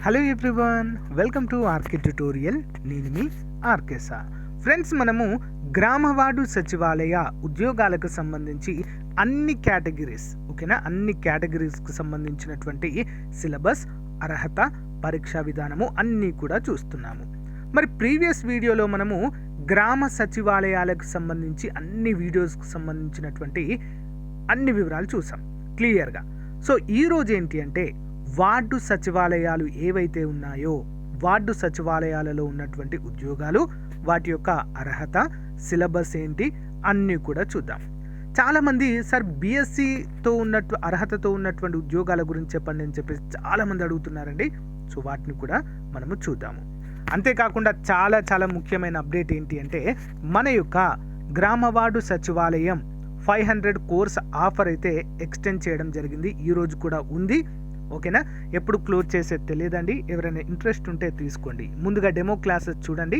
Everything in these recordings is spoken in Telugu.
Hello everyone, welcome to RK tutorial. నేను మీ ఆర్కేసా. ఫ్రెండ్స్, మనము గ్రామ వార్డు సచివాలయ ఉద్యోగాలకు సంబంధించి అన్ని కేటగిరీస్, ఓకేనా, అన్ని కేటగిరీస్కి సంబంధించినటువంటి సిలబస్, అర్హత, పరీక్షా విధానము అన్నీ కూడా చూస్తున్నాము. మరి ప్రీవియస్ వీడియోలో మనము గ్రామ సచివాలయాలకు సంబంధించి అన్ని వీడియోస్కి సంబంధించినటువంటి అన్ని వివరాలు చూసాం క్లియర్గా. సో ఈరోజు ఏంటి అంటే వార్డు సచివాలయాలు ఏవైతే ఉన్నాయో వార్డు సచివాలయాలలో ఉన్నటువంటి ఉద్యోగాలు, వాటి యొక్క అర్హత, సిలబస్ ఏంటి అన్నీ కూడా చూద్దాం. చాలామంది సార్ బీఎస్సీతో అర్హతతో ఉన్నటువంటి ఉద్యోగాల గురించి చెప్పండి అని చెప్పేసి చాలామంది అడుగుతున్నారండి. సో వాటిని కూడా మనము చూద్దాము. అంతేకాకుండా చాలా ముఖ్యమైన అప్డేట్ ఏంటి అంటే మన యొక్క గ్రామ వార్డు సచివాలయం 500 కోర్స్ ఆఫర్ అయితే ఎక్స్టెండ్ చేయడం జరిగింది. ఈరోజు కూడా ఉంది, ఓకేనా. ఎప్పుడు క్లోజ్ చేసేది తెలియదండి. ఎవరైనా ఇంట్రెస్ట్ ఉంటే తీసుకోండి. ముందుగా డెమో క్లాసెస్ చూడండి.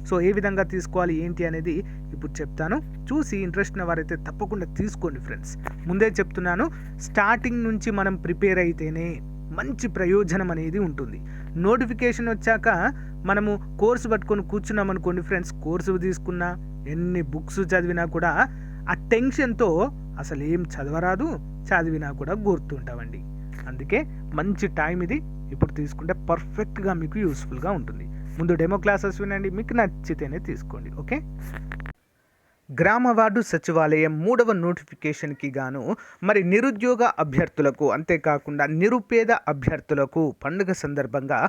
సో ఏ విధంగా తీసుకోవాలి ఏంటి అనేది ఇప్పుడు చెప్తాను. చూసి ఇంట్రెస్ట్ ఉన్న వారైతే తప్పకుండా తీసుకోండి ఫ్రెండ్స్. ముందే చెప్తున్నాను, స్టార్టింగ్ నుంచి మనం ప్రిపేర్ అయితేనే మంచి ప్రయోజనం అనేది ఉంటుంది. నోటిఫికేషన్ వచ్చాక మనము కోర్సు పట్టుకొని కూర్చున్నాం అనుకోండి ఫ్రెండ్స్, కోర్సు తీసుకున్నా ఎన్ని బుక్స్ చదివినా కూడా ఆ టెన్షన్తో అసలు ఏం చదవరాదు, చదివినా కూడా గుర్తుంటామండి. అందుకే మంచి టైం ఇది. ఇప్పుడు తీసుకుంటే పర్ఫెక్ట్గా మీకు యూస్ఫుల్గా ఉంటుంది. ముందు డెమో క్లాసెస్ వినండి, మీకు నచ్చితేనే తీసుకోండి, ఓకే. గ్రామ వార్డు సచివాలయం 3వ నోటిఫికేషన్కి గాను మరి నిరుద్యోగ అభ్యర్థులకు, అంతేకాకుండా నిరుపేద అభ్యర్థులకు పండుగ సందర్భంగా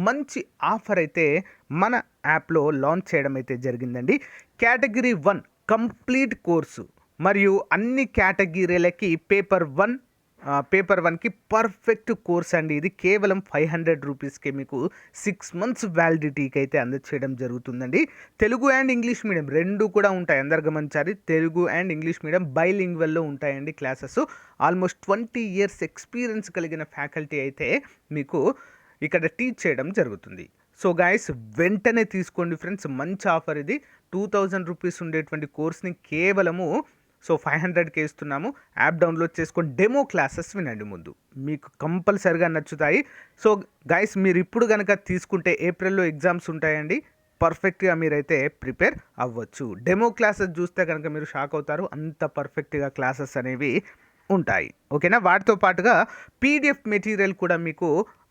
మంచి ఆఫర్ అయితే మన యాప్లో లాంచ్ చేయడం అయితే జరిగిందండి. కేటగిరీ 1 కంప్లీట్ కోర్సు మరియు అన్ని కేటగిరీలకి పేపర్ 1కి పర్ఫెక్ట్ కోర్స్ అండి. ఇది కేవలం 500 రూపీస్కే మీకు 6 మంత్స్ వ్యాలిడిటీకి అయితే అందచేయడం జరుగుతుందండి. తెలుగు అండ్ ఇంగ్లీష్ మీడియం రెండు కూడా ఉంటాయి. అందరు గమనించాలి, తెలుగు అండ్ ఇంగ్లీష్ మీడియం బైలింగ్వల్లో ఉంటాయండి క్లాసెస్. ఆల్మోస్ట్ 20 ఇయర్స్ ఎక్స్పీరియన్స్ కలిగిన ఫ్యాకల్టీ అయితే మీకు ఇక్కడ టీచ్ చేయడం జరుగుతుంది. సో గైస్, వెంటనే తీసుకోండి ఫ్రెండ్స్. మంచి ఆఫర్ ఇది. 2000 రూపీస్ ఉండేటువంటి కోర్స్ని కేవలము 500కే ఇస్తున్నాము. యాప్ డౌన్లోడ్ చేసుకొని డెమో క్లాసెస్ వినండి. ముందు మీకు కంపల్సరిగా నచ్చుతాయి. సో గైస్, మీరు ఇప్పుడు కనుక తీసుకుంటే ఏప్రిల్లో ఎగ్జామ్స్ ఉంటాయండి. పర్ఫెక్ట్గా మీరైతే ప్రిపేర్ అవ్వచ్చు. డెమో క్లాసెస్ చూస్తే కనుక మీరు షాక్ అవుతారు, అంత పర్ఫెక్ట్గా క్లాసెస్ అనేవి ఉంటాయి, ఓకేనా. వాటితో పాటుగా పీడిఎఫ్ మెటీరియల్ కూడా మీకు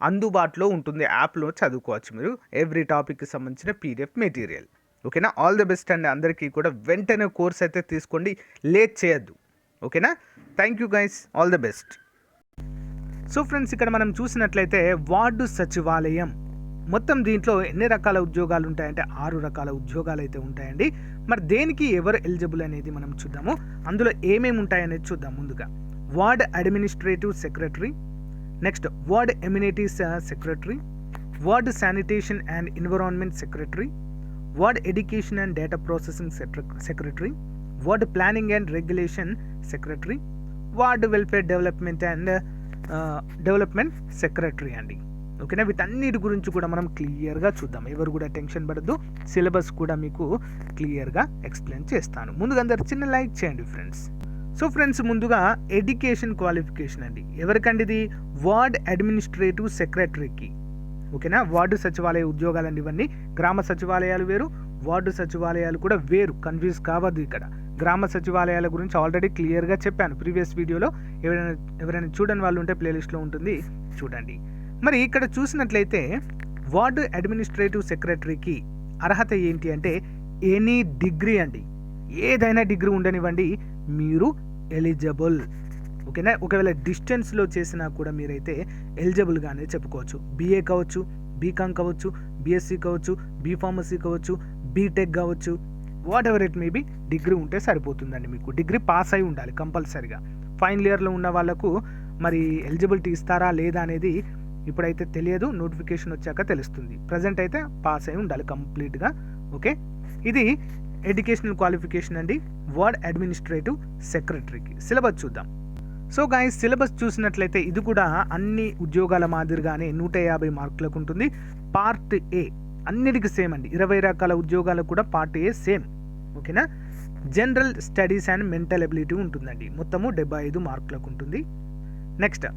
అందుబాటులో ఉంటుంది. యాప్లో చదువుకోవచ్చు మీరు ఎవ్రీ టాపిక్కి సంబంధించిన పీడిఎఫ్ మెటీరియల్, ఓకేనా. ఆల్ ది బెస్ట్ అండి అందరికీ కూడా. వెంటనే కోర్స్ అయితే తీసుకోండి, లేట్ చేయొద్దు, ఓకేనా. Thank you guys, all the best. So friends, ఇక్కడ మనం చూసినట్లయితే వార్డు సచివాలయం మొత్తం దీంట్లో ఎన్ని రకాల ఉద్యోగాలు ఉంటాయంటే 6 రకాల ఉద్యోగాలు అయితే ఉంటాయండి. మరి దేనికి ఎవరు ఎలిజిబుల్ అనేది మనం చూద్దాము. అందులో ఏమేమి ఉంటాయనేది చూద్దాం. ముందుగా ward administrative secretary, next ward amenities secretary, ward sanitation and environment secretary, ward education and data processing secretary, ward planning and regulation secretary, ward welfare development secretary అండి, ఓకేనా. వీటన్నిటి గురించి కూడా మనం క్లియర్గా చూద్దాం. ఎవరు కూడా టెన్షన్ పడద్దు. సిలబస్ కూడా మీకు క్లియర్గా ఎక్స్ప్లెయిన్ చేస్తాను. ముందుగా అందరు చిన్న లైక్ చేయండి ఫ్రెండ్స్. సో ఫ్రెండ్స్, ముందుగా ఎడ్యుకేషన్ క్వాలిఫికేషన్ అండి. ఎవరికండి ఇది? వార్డ్ అడ్మినిస్ట్రేటివ్ సెక్రటరీకి, ఓకేనా. వార్డు సచివాలయ ఉద్యోగాలండి ఇవన్నీ. గ్రామ సచివాలయాలు వేరు, వార్డు సచివాలయాలు కూడా వేరు, కన్ఫ్యూజ్ కావద్దు. ఇక్కడ గ్రామ సచివాలయాల గురించి ఆల్రెడీ క్లియర్గా చెప్పాను ప్రీవియస్ వీడియోలో. ఎవరైనా చూడని వాళ్ళు ఉంటే ప్లేలిస్ట్లో ఉంటుంది, చూడండి. మరి ఇక్కడ చూసినట్లయితే వార్డు అడ్మినిస్ట్రేటివ్ సెక్రటరీకి అర్హత ఏంటి అంటే ఎనీ డిగ్రీ అండి. ఏదైనా డిగ్రీ ఉండనివ్వండి, మీరు ఎలిజిబుల్, ఓకేనా. ఒకవేళ డిస్టెన్స్లో చేసినా కూడా మీరైతే ఎలిజిబుల్గానే చెప్పుకోవచ్చు. బీఏ కావచ్చు, బీకామ్ కావచ్చు, బీఎస్సీ కావచ్చు, బీఫార్మసీ కావచ్చు, బీటెక్ కావచ్చు, what ever it may be, degree ఉంటే సరిపోతుందండి. మీకు డిగ్రీ పాస్ అయి ఉండాలి కంపల్సరిగా. ఫైనల్ ఇయర్లో ఉన్న వాళ్ళకు మరి ఎలిజిబిలిటీ ఇస్తారా లేదా అనేది ఇప్పుడైతే తెలియదు, నోటిఫికేషన్ వచ్చాక తెలుస్తుంది. ప్రజెంట్ అయితే పాస్ అయి ఉండాలి కంప్లీట్గా, ఓకే. ఇది ఎడ్యుకేషనల్ క్వాలిఫికేషన్ అండి వార్డ్ అడ్మినిస్ట్రేటివ్ సెక్రటరీకి. సిలబస్ చూద్దాం. సో గైస్, సిలబస్ చూసినట్లయితే ఇది కూడా అన్ని ఉద్యోగాల మాదిరిగానే 150 మార్కులకు ఉంటుంది. పార్ట్ ఏ అన్నిటికీ సేమ్ అండి. 20 రకాల ఉద్యోగాలకు కూడా పార్ట్ ఏ సేమ్, ఓకేనా. General studies and mental ability ఉంటుందండి. మొత్తము 75 మార్కులకు ఉంటుంది. Next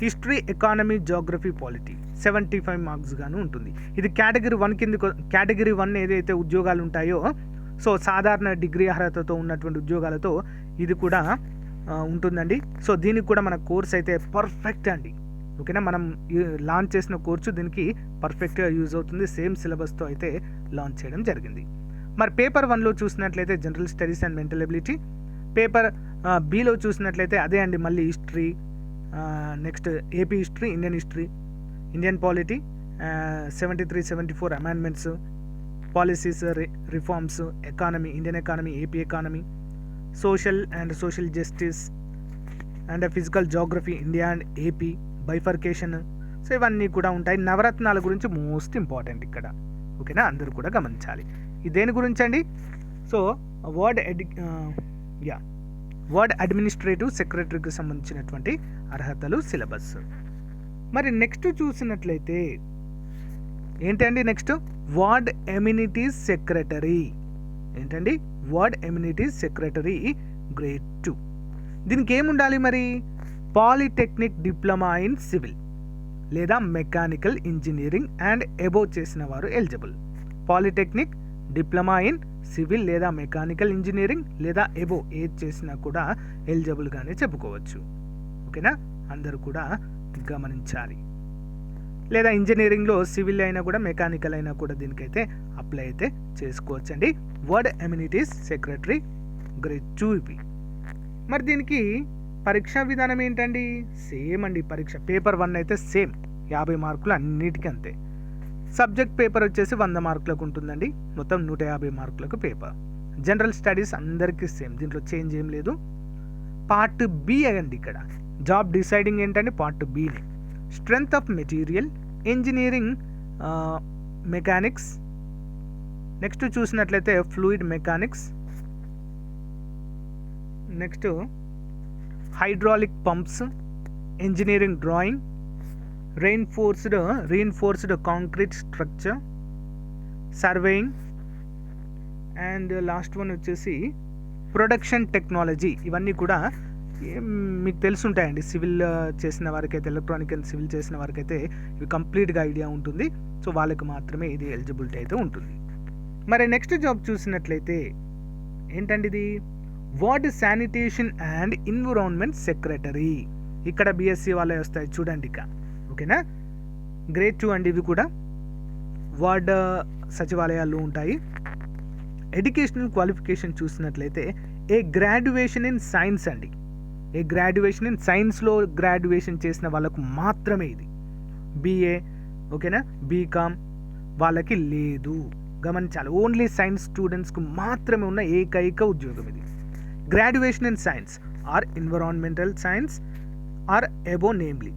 history, economy, geography, polity 75 marks గాను ఉంటుంది. ఇది కేటగిరీ 1 కింద. కేటగిరీ 1 ఏదైతే ఉద్యోగాలు ఉంటాయో, సో సాధారణ డిగ్రీ అర్హతతో ఉన్నటువంటి ఉద్యోగాలతో ఇది కూడా ఉంటుందండి. సో దీనికి కూడా మన కోర్స్ అయితే పర్ఫెక్ట్ అండి. ఓకేనా, మనం లాంచ్ చేసిన కోర్సు దీనికి పర్ఫెక్ట్గా యూజ్ అవుతుంది. సేమ్ సిలబస్తో అయితే లాంచ్ చేయడం జరిగింది. మరి పేపర్ 1లో చూసినట్లయితే general studies and mental ability, paper below చూసినట్లయితే అదే అండి, మళ్ళీ history, next AP history, Indian history, Indian polity, 73, 74 amendments, policies, reforms, economy, Indian economy, AP economy, social and social justice and physical geography, India and AP, bifurcation. So ఇవన్నీ కూడా ఉంటాయి. నవరత్నాల గురించి మోస్ట్ ఇంపార్టెంట్ ఇక్కడ. ఓకేనా, అందరూ కూడా గమనించాలి. ఇది దేని గురించి అండి? సో వర్డ్ అడ్మినిస్ట్రేటివ్ సెక్రటరీకి సంబంధించినటువంటి అర్హతలు, సిలబస్. మరి నెక్స్ట్ చూసినట్లయితే ఏంటండి? Next ward amenities secretary. ఏంటండి? Ward amenities secretary grade 2. దీనికి ఏముండాలి మరి? పాలిటెక్నిక్ డిప్లొమా ఇన్ సివిల్ లేదా మెకానికల్ ఇంజనీరింగ్ అండ్ అబోవ్ చేసిన వారు eligible. Polytechnic, diploma in civil లేదా మెకానికల్ ఇంజనీరింగ్ లేదా అబోవ్ ఏది చేసినా కూడా ఎలిజిబుల్గానే చెప్పుకోవచ్చు. ఓకేనా, అందరూ కూడా గమనించాలి. లేదా ఇంజనీరింగ్లో సివిల్ అయినా కూడా, మెకానికల్ అయినా కూడా దీనికైతే అప్లై అయితే చేసుకోవచ్చండి. వర్డ్ ఎమ్యూనిటీస్ సెక్రటరీ గ్రేడ్ 2 ఇవి. మరి దీనికి పరీక్షా విధానం ఏంటండి? సేమ్ అండి. పరీక్ష పేపర్ 1 అయితే సేమ్ 50 మార్కులు అన్నిటికీ అంతే. సబ్జెక్ట్ పేపర్ వచ్చేసి 100 మార్కులకు ఉంటుందండి. మొత్తం 150 మార్కులకు పేపర్. జనరల్ స్టడీస్ అందరికీ సేమ్, దీంట్లో చేంజ్ ఏం లేదు. పార్ట్ బి అండి. ఇక్కడ జాబ్ డిసైడింగ్ ఏంటండి? పార్ట్ బిని. Strength of material, engineering, mechanics, next చూసినట్లయితే fluid mechanics, next hydraulic pumps, engineering drawing, reinforced concrete structure, surveying, and last one వచ్చేసి ప్రొడక్షన్ టెక్నాలజీ. ఇవన్నీ కూడా మీకు తెలుసుంటాయండి. సివిల్ చేసిన వారికైతే, ఎలక్ట్రానిక్ అండ్ సివిల్ చేసిన వారికైతే ఇవి కంప్లీట్గా ఐడియా ఉంటుంది. సో వాళ్ళకి మాత్రమే ఇది ఎలిజిబిలిటీ అయితే ఉంటుంది. మరి నెక్స్ట్ జాబ్ చూసినట్లయితే ఏంటండి ఇది? Ward sanitation and environment secretary. ఇక్కడ బిఎస్సి వాళ్ళే వస్తాయి చూడండి ఇక. ఓకేనా, గ్రేడ్ 2 అండి. ఇవి కూడా వార్డ్ సచివాలయాలు ఉంటాయి. ఎడ్యుకేషనల్ క్వాలిఫికేషన్ చూసినట్లయితే ఏ గ్రాడ్యుయేషన్ ఇన్ సైన్స్ అండి. ఏ గ్రాడ్యుయేషన్ ఇన్ సైన్స్లో గ్రాడ్యుయేషన్ చేసిన వాళ్ళకు మాత్రమే ఇది. బిఏ, ఓకేనా, బీకామ్ వాళ్ళకి లేదు, గమనించాలి. ఓన్లీ సైన్స్ స్టూడెంట్స్కు మాత్రమే ఉన్న ఏకైక ఉద్యోగం ఇది. Graduation in science or environmental science or above, namely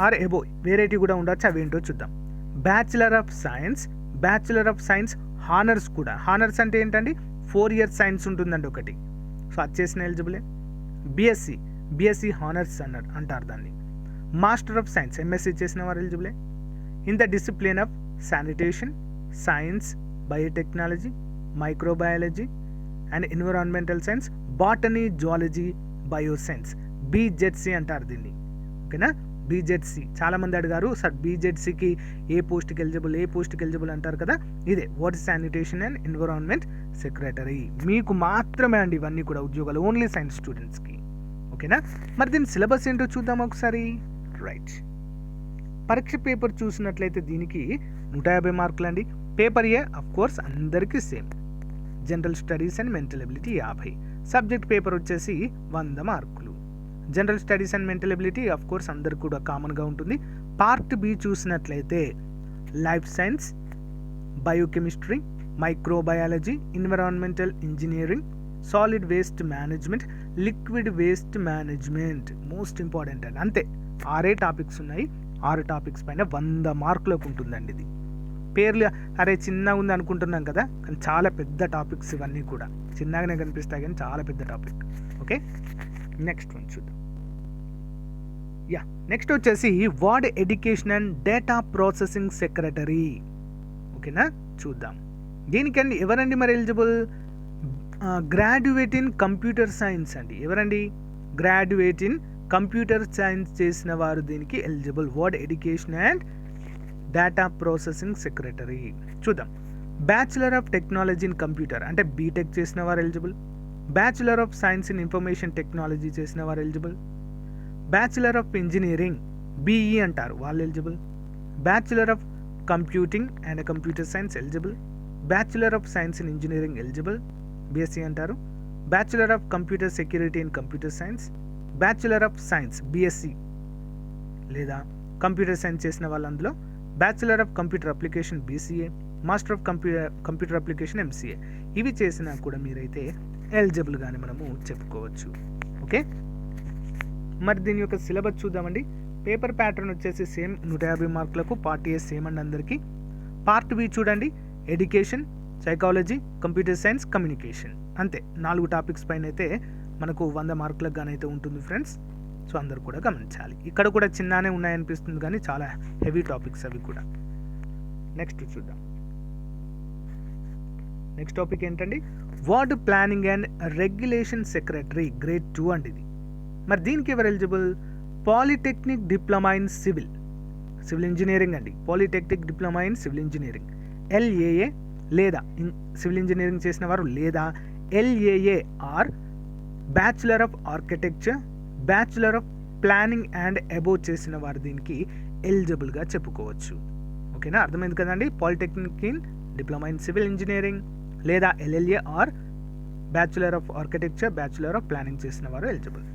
or above, వేరేటి కూడా ఉండొచ్చు, అవేంటో చూద్దాం. బ్యాచిలర్ ఆఫ్ సైన్స్ హానర్స్ కూడా. హానర్స్ అంటే ఏంటండి? 4 years సైన్స్ ఉంటుందండి ఒకటి. సో అది చేసిన ఎలిజిబులే. బిఎస్సి హానర్స్ అంటారు దాన్ని. మాస్టర్ ఆఫ్ సైన్స్, ఎంఎస్సి చేసిన వారు ఎలిజిబులే. In the discipline of sanitation, science, biotechnology, microbiology and environmental science, botany, zoology, bioscience, BZC అంటారు దీన్ని. ఓకేనా, బీజెడ్సి. చాలామంది అడిగారు సార్ బీజెడ్సికి ఏ పోస్ట్కి ఎలిజిబుల్ అంటారు కదా. ఇదే water sanitation and environment secretary. మీకు మాత్రమే అండి ఇవన్నీ కూడా ఉద్యోగాలు, ఓన్లీ సైన్స్ స్టూడెంట్స్కి. ఓకేనా, మరి దీని సిలబస్ ఏంటో చూద్దాం ఒకసారి. రైట్, పరీక్ష పేపర్ చూసినట్లయితే దీనికి 150 మార్కులు అండి. పేపర్ ఏ అఫ్ కోర్స్ అందరికీ same. General studies and mental ability 50. Subject paper వచ్చేసి 100 మార్కులు. General studies and mental ability of course అందరికి కూడా కామన్గా ఉంటుంది. పార్ట్ బి చూసినట్లయితే life science, biochemistry, microbiology, environmental engineering, solid waste management, liquid waste management. Most important అండి. అంతే 6 టాపిక్స్ ఉన్నాయి. 6 టాపిక్స్ పైన 100 మార్కులకు ఉంటుందండి. ఇది పేర్లు అరే చిన్నగా ఉంది అనుకుంటున్నాం కదా, కానీ చాలా పెద్ద టాపిక్స్ ఇవన్నీ కూడా. చిన్నగానే కనిపిస్తాయి కానీ చాలా పెద్ద టాపిక్. ఓకే, నెక్స్ట్ వన్ చూద్దాం. నెక్స్ట్ వచ్చేసి ward education and data processing secretary. ఓకేనా, చూద్దాం. దీనికండి ఎవరండి మరి eligible? Graduate in computer science అండి. ఎవరండి? గ్రాడ్యుయేట్ ఇన్ కంప్యూటర్ సైన్స్ చేసిన వారు దీనికి eligible. Ward education and data processing secretary. చూద్దాం. Bachelor of technology in computer అంటే బీటెక్ చేసిన వారు eligible. Bachelor of science in information technology చేసిన వారు eligible. Bachelor of engineering BE అంటారు, వాళ్ళు eligible. Bachelor of computing and computer science eligible. Bachelor of science in engineering eligible, BSc అంటారు. Bachelor of computer security in computer science. Bachelor of science BSc లేదా కంప్యూటర్ సైన్స్ చేసిన వాళ్ళందులో. Bachelor of computer application BCA. Master of computer application MCA. ఇవి చేసినా కూడా మీరైతే ఎలిజిబుల్గానే మనము చెప్పుకోవచ్చు. ఓకే, మరి దీని యొక్క సిలబస్ చూద్దామండి. పేపర్ ప్యాటర్న్ వచ్చేసి సేమ్ 150 మార్కులకు. పార్ట్ ఏ సేమ్ అండి అందరికీ. పార్ట్ బి చూడండి, education, psychology, computer science, communication, అంతే 4 టాపిక్స్ పైన అయితే మనకు 100 మార్కులకు గానైతే ఉంటుంది ఫ్రెండ్స్. సో అందరు కూడా గమనించాలి. ఇక్కడ కూడా చిన్ననే ఉన్నాయనిపిస్తుంది కానీ చాలా హెవీ టాపిక్స్ అవి కూడా. నెక్స్ట్ చూద్దాం. నెక్స్ట్ టాపిక్ ఏంటండి, ward planning and regulation secretary grade 2 అండి ఇది. మరి దీనికి ఎవరు eligible? Polytechnic diploma in civil engineering అండి. Polytechnic diploma in civil engineering LAA లేదా సివిల్ ఇంజనీరింగ్ చేసిన వారు, లేదా LAA or bachelor of architecture, bachelor of planning and above చేసిన వారు దీనికి ఎలిజిబుల్గా చెప్పుకోవచ్చు. ఓకేనా, అర్థమైంది కదండి. Polytechnic in diploma in civil engineering లేదా LLA or bachelor of architecture, bachelor of planning చేసిన వారు ఎలిజిబుల్.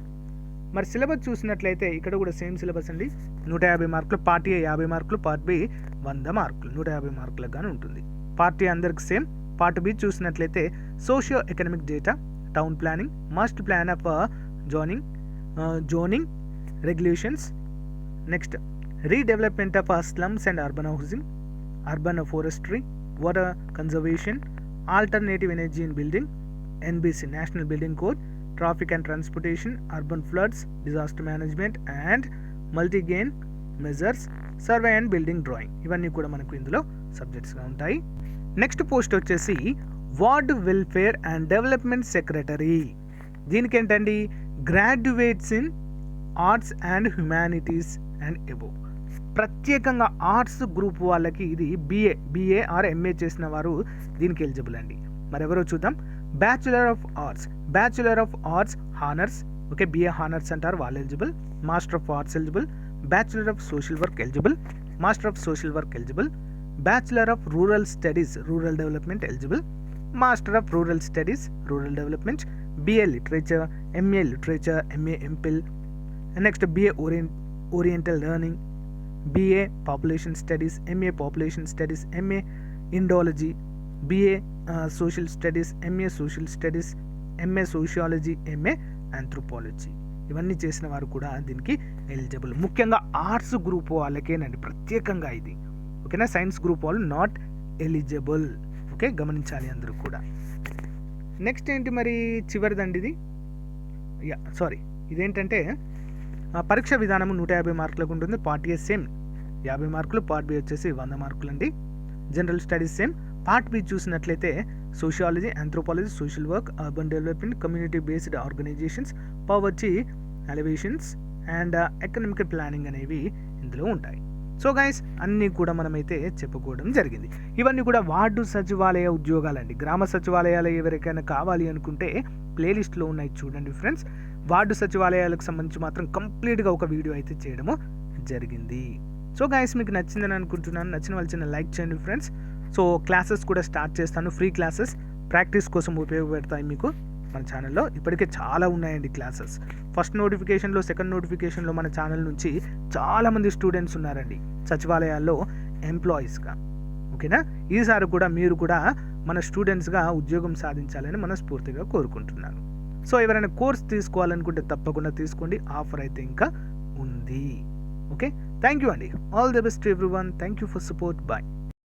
మరి సిలబస్ చూసినట్లయితే ఇక్కడ కూడా సేమ్ సిలబస్ అండి. 150 మార్కులు. పార్ట్ ఏ 50 మార్కులు, పార్ట్ బి 100 మార్కులు, 150 మార్కులకు గాను ఉంటుంది. పార్ట్ ఏ అందరికి సేమ్. పార్ట్ బి చూసినట్లయితే socio economic data, town planning, master plan of zoning regulations, next redevelopment of slums and urban housing, urban forestry, water conservation, alternative energy in building, NBC national building code, traffic and transportation, urban floods, disaster management and multigain measures, survey and building drawing, ఇవన్నీ కూడా మనకు ఇందులో సబ్జెక్ట్స్గా ఉంటాయి. నెక్స్ట్ పోస్ట్ వచ్చేసి ward welfare and development secretary. దీనికి ఏంటండి, graduates in arts and humanities and above. ప్రత్యేకంగా ఆర్ట్స్ గ్రూప్ వాళ్ళకి ఇది బిఏ ఆర్ ఎంఏ చేసిన వారు దీనికి ఎలిజిబుల్ అండి. మరి ఎవరో చూద్దాం. Bachelor of arts honours, okay, BA honours అంటారు, వాళ్ళు eligible. Master of arts eligible. Bachelor of social work eligible. Master of social work eligible. Bachelor of rural studies, rural development eligible. Master of rural studies, rural development. BA literature, MA literature, MA MPhil. Next BA oriental learning, BA population studies, MA population studies, MA Indology, BA social studies, MA social studies, MA sociology, MA anthropology, ఇవన్నీ చేసిన వారు కూడా దీనికి ఎలిజిబుల్. ముఖ్యంగా ఆర్ట్స్ గ్రూప్ వాళ్ళకేనండి ప్రత్యేకంగా ఇది. ఓకేనా, సైన్స్ గ్రూప్ వాళ్ళు నాట్ ఎలిజిబుల్. ఓకే, గమనించాలి అందరూ కూడా. నెక్స్ట్ ఏంటి మరి, చివరిదండి ఇది. ఇదేంటంటే పరీక్ష విధానము 150 మార్కులకు ఉంటుంది. పార్ట్ ఏ సేమ్ 50 మార్కులు, పార్ట్ బి వచ్చేసి 100 మార్కులు అండి. General studies same. Part B చూసినట్లయితే sociology, anthropology, social work, urban development, community based organisations, poverty alleviation and economic planning అనేవి ఇందులో ఉంటాయి. సో గైస్, అన్నీ కూడా మనమైతే చెప్పుకోవడం జరిగింది. ఇవన్నీ కూడా వార్డు సచివాలయ ఉద్యోగాలండి. గ్రామ సచివాలయాలు ఎవరికైనా కావాలి అనుకుంటే ప్లేలిస్ట్లో ఉన్నాయి చూడండి ఫ్రెండ్స్. వార్డు సచివాలయాలకు సంబంధించి మాత్రం కంప్లీట్గా ఒక వీడియో అయితే చేయడము జరిగింది. సో గైస్, మీకు నచ్చిందని అనుకుంటున్నాను. నచ్చిన వాళ్ళు చిన్న లైక్ చేయండి ఫ్రెండ్స్. సో క్లాసెస్ కూడా స్టార్ట్ చేస్తాను, ఫ్రీ క్లాసెస్ ప్రాక్టీస్ కోసం ఉపయోగపడతాయి మీకు మన ఛానల్లో. ఇప్పటికే చాలా ఉన్నాయండి క్లాసెస్. ఫస్ట్ నోటిఫికేషన్లో, సెకండ్ నోటిఫికేషన్లో మన ఛానల్ నుంచి చాలామంది స్టూడెంట్స్ ఉన్నారండి సచివాలయాల్లో ఎంప్లాయీస్గా. ఓకేనా, ఈసారి కూడా మీరు కూడా మన స్టూడెంట్స్గా ఉద్యోగం సాధించాలని మనస్ఫూర్తిగా కోరుకుంటున్నాను. సో ఎవరైనా కోర్స్ తీసుకోవాలనుకుంటే తప్పకుండా తీసుకోండి, ఆఫర్ అయితే ఇంకా ఉంది. ఓకే, థ్యాంక్ యూ అండి. All the best to everyone. Thank you for support. Bye.